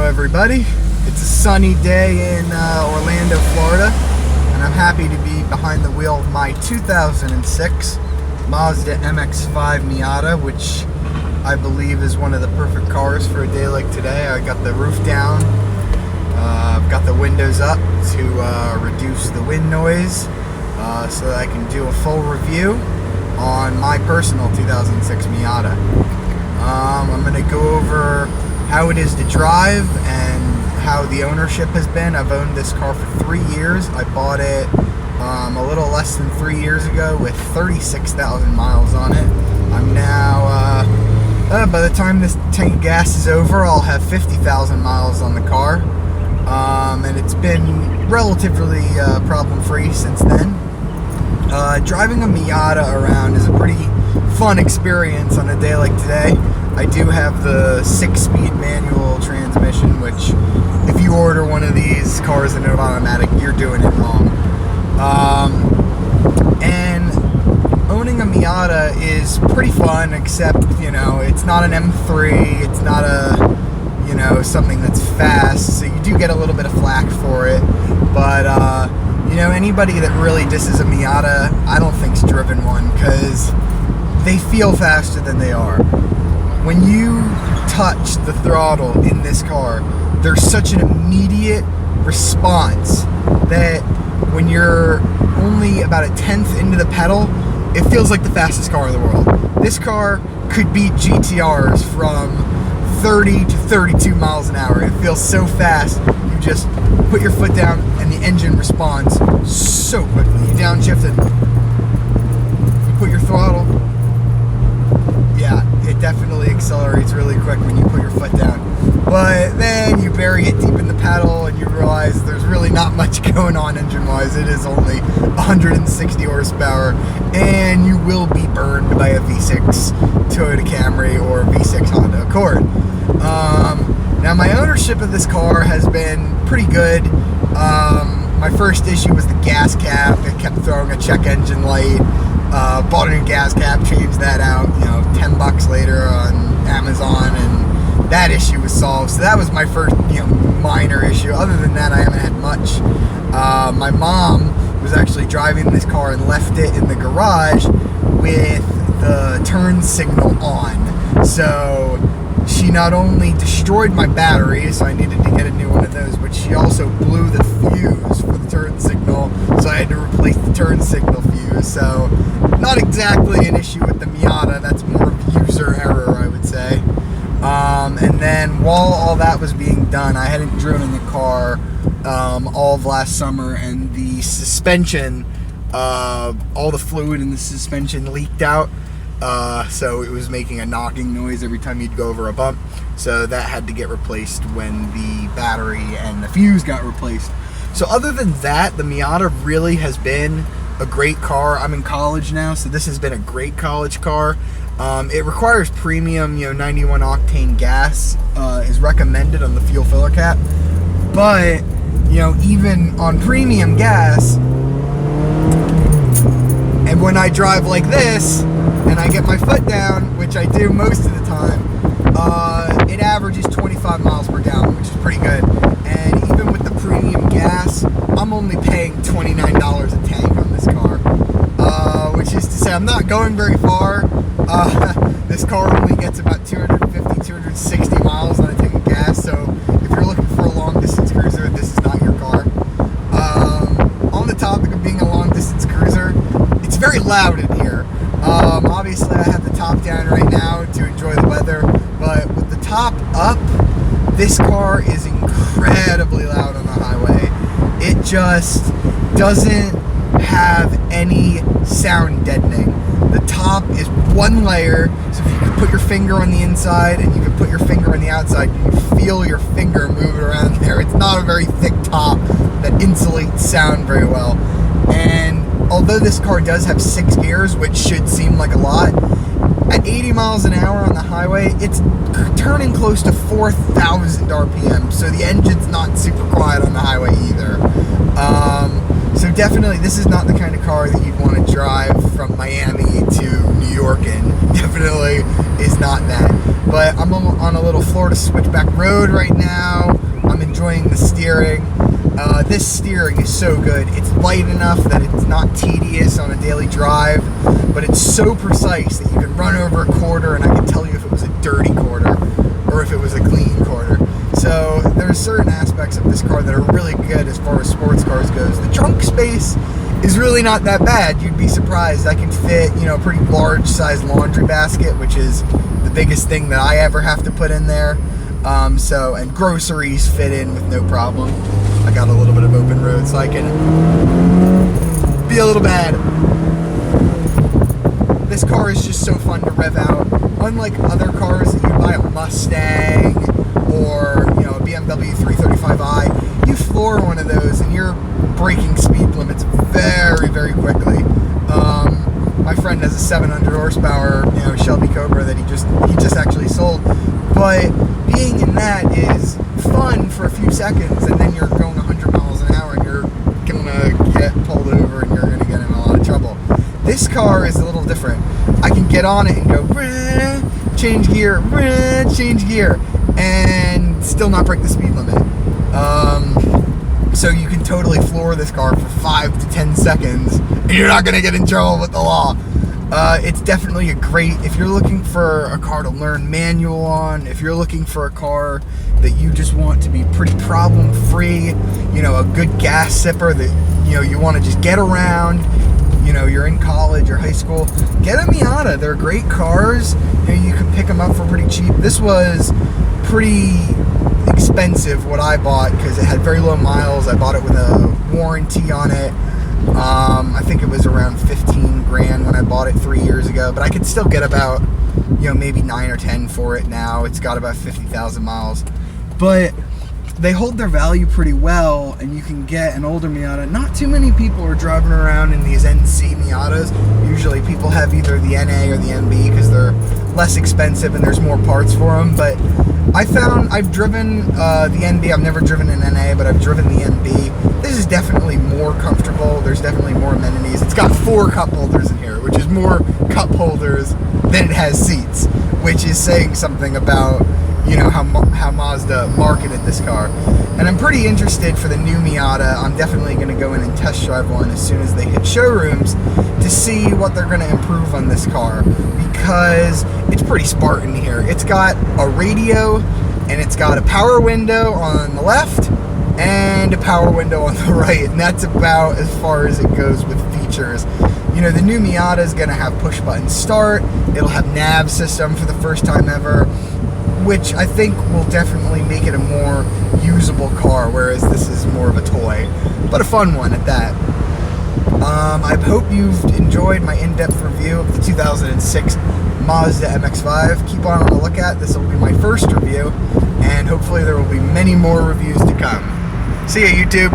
everybody. It's a sunny day in Orlando, Florida, and I'm happy to be behind the wheel of my 2006 Mazda MX-5 Miata, which I believe is one of the perfect cars for a day like today. I got the roof down, I've got the windows up to reduce the wind noise so that I can do a full review on my personal 2006 Miata. I'm going to go over how it is to drive and how the ownership has been. I've owned this car for 3 years. I bought it a little less than 3 years ago with 36,000 miles on it. I'm now, by the time this tank of gas is over, I'll have 50,000 miles on the car. And it's been relatively problem-free since then. Driving a Miata around is a pretty fun experience on a day like today. I do have the 6-speed manual transmission, which if you order one of these cars in an automatic, you're doing it wrong. And owning a Miata is pretty fun, except, you know, it's not an M3, it's not a, you know, something that's fast, so you do get a little bit of flack for it. But, you know, anybody that really disses a Miata, I don't think's driven one, because they feel faster than they are. When you touch the throttle in this car, there's such an immediate response that when you're only about a tenth into the pedal, it feels like the fastest car in the world. This car could beat GTRs from 30 to 32 miles an hour. It feels so fast. You just put your foot down and the engine responds so quickly. You downshift it, you put your throttle. Yeah, it definitely accelerates really quick when you put your foot down. But then you bury it deep in the pedal and you realize there's really not much going on engine-wise. It is only 160 horsepower, and you will be burned by a V6 Toyota Camry or a V6 Honda Accord. Now, my ownership of this car has been pretty good. My first issue was the gas cap. It kept throwing a check engine light. Bought a new gas cap, changed that out, you know, 10 bucks later on Amazon, and that issue was solved. So that was my first, you know, minor issue. Other than that, I haven't had much. My mom was actually driving this car and left it in the garage with the turn signal on. So she not only destroyed my battery, so I needed to get a new one of those, but she also blew the fuse for the turn signal, so I had to replace the turn signal fuse. So not exactly an issue with the Miata, that's more of user error, I would say. And then while all that was being done, I hadn't driven the car all of last summer, and the suspension, all the fluid in the suspension leaked out. So it was making a knocking noise every time you'd go over a bump. So that had to get replaced when the battery and the fuse got replaced. So other than that, the Miata really has been a great car. I'm in college now, so this has been a great college car. It requires premium, you know, 91 octane gas is recommended on the fuel filler cap. But, you know, even on premium gas, and when I drive like this, and I get my foot down, which I do most of the time, it averages 25 miles per gallon, which is pretty good. And even with the premium gas, I'm only paying $29 a tank on this car, which is to say I'm not going very far. This car only gets about 250, 260 miles on a tank of gas, so if you're looking for a long distance cruiser, this is not your car. On the topic of being a long distance cruiser, it's very loud in here. Obviously I have the top down right now to enjoy the weather, but with the top up, this car is incredibly loud on the highway. It just doesn't have any sound deadening. The top is one layer, so if you can put your finger on the inside and you can put your finger on the outside, you can feel your finger moving around there. It's not a very thick top that insulates sound very well. And although this car does have 6 gears, which should seem like a lot, at 80 miles an hour on the highway, it's turning close to 4,000 RPM, so the engine's not super quiet on the highway either. So definitely, this is not the kind of car that you'd want to drive from Miami to New York in. Definitely is not that. But I'm on a little Florida switchback road right now. I'm enjoying the steering. This steering is so good. It's light enough that it's not tedious on a daily drive, but it's so precise that you can run over a quarter and I can tell you if it was a dirty quarter or if it was a clean quarter. So there's certain aspects of this car that are really good as far as sports cars goes. The trunk space is really not that bad. You'd be surprised. I can fit, a pretty large size laundry basket, which is the biggest thing that I ever have to put in there. And groceries fit in with no problem. I got a little bit of open road, so I can be a little bad. This car is just so fun to rev out. Unlike other cars that you buy, a Mustang or a BMW 335i, you floor one of those and you're breaking speed limits very, very quickly. My friend has a 700 horsepower, Shelby Cobra that he just actually sold. But being in that is fun for a few seconds, and then you're going 100 miles an hour and you're gonna get pulled over and you're gonna get in a lot of trouble. This car is a little different. I can get on it and go change gear, and still not break the speed limit. So you can totally floor this car for 5 to 10 seconds and you're not gonna get in trouble with the law. It's definitely if you're looking for a car to learn manual on, if you're looking for a car that you just want to be pretty problem free, a good gas sipper that, you want to just get around, you're in college or high school, get a Miata. They're great cars. You can pick them up for pretty cheap. This was pretty expensive what I bought because it had very low miles. I bought it with a warranty on it. I think it was around 15 grand when I bought it 3 years ago, but I could still get about, maybe 9 or 10 for it now. It's got about 50,000 miles, but they hold their value pretty well, and you can get an older Miata. Not too many people are driving around in these NC Miatas. Usually people have either the NA or the MB because they're less expensive and there's more parts for them, but I've driven the NB. I've never driven an NA, but I've driven the NB. This is definitely more comfortable. There's definitely more amenities. It's got 4 cup holders in here, which is more cup holders than it has seats, which is saying something about, how Mazda marketed this car. And I'm pretty interested for the new Miata. I'm definitely going to go in and test drive one as soon as they hit showrooms to see what they're going to improve on this car, because it's pretty Spartan here. It's got a radio, and it's got a power window on the left and a power window on the right, and that's about as far as it goes with features. The new Miata is going to have push button start. It'll have nav system for the first time ever, which I think will definitely make it a more usable car, whereas this is more of a toy, but a fun one at that. I hope you've enjoyed my in-depth review of the 2006 Mazda MX-5. Keep on the lookout. This will be my first review, and hopefully there will be many more reviews to come. See ya, YouTube.